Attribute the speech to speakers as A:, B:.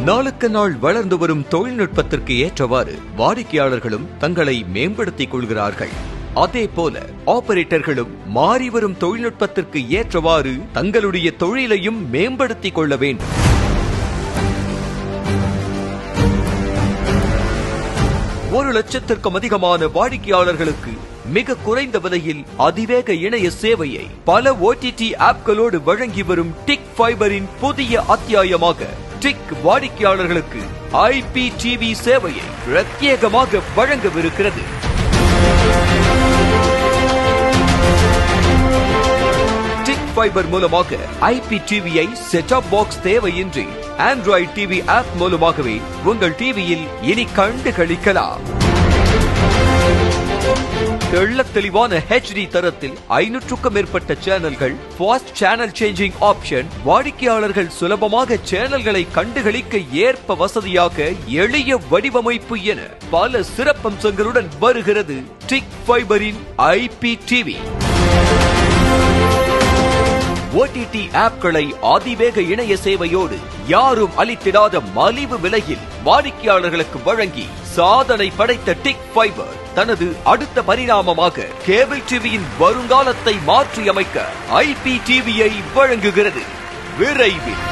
A: நாளுக்கு நாள் வளர்ந்து வரும் தொழில்நுட்பத்திற்கு ஏற்றவாறு வாடிக்கையாளர்களும் தங்களை மேம்படுத்திக் கொள்கிறார்கள். அதே போல ஆபரேட்டர்களும் மாறிவரும் தொழில்நுட்பத்திற்கு ஏற்றவாறு தங்களுடைய தொழிலையும் மேம்படுத்திக் கொள்ள வேண்டும். ஒரு லட்சத்திற்கும் அதிகமான வாடிக்கையாளர்களுக்கு மிக குறைந்த விலையில் அதிவேக இணைய சேவையை பல OTT ஆப்களோடு வழங்கி வரும் டிக் ஃபைபரின் புதிய அத்தியாயமாக டிக் வாடிக்கையாளர்களுக்கு IPTV சேவையை பிரத்யேகமாக வழங்கவிருக்கிறது. டிக் ஃபைபர் மூலமாக IPTV-ஐ செட்-டாப் பாக்ஸ் தேவையின்றி ஆண்ட்ராய்டு டிவி ஆப் மூலமாகவே உங்கள் டிவியில் இனி கண்டு களிக்கலாம். தெள்ள தெளிவான HD தரத்தில் 500க்கும் மேற்பட்ட சேனல்கள், ஃபாஸ்ட் சேனல் சேஞ்சிங் ஆப்ஷன், வாடிக்கையாளர்கள் சுலபமாக சேனல்களை கண்டுகளிக்க ஏற்ப வசதியாக எளிய வடிவமைப்பு என பல சிறப்பம்சங்களுடன் வருகிறது டிக் ஃபைபரின் IPTV. OTT ஆப்களை அதிவேக இணைய சேவையோடு யாரும் அளித்திடாத மலிவு விலையில் வாடிக்கையாளர்களுக்கு வழங்கி சாதனை படைத்த டிக் ஃபைபர் தனது அடுத்த பரிணாமமாக கேபிள் டிவியின் வருங்காலத்தை மாற்றியமைக்க IPTV-ஐ வழங்குகிறது விரைவில்.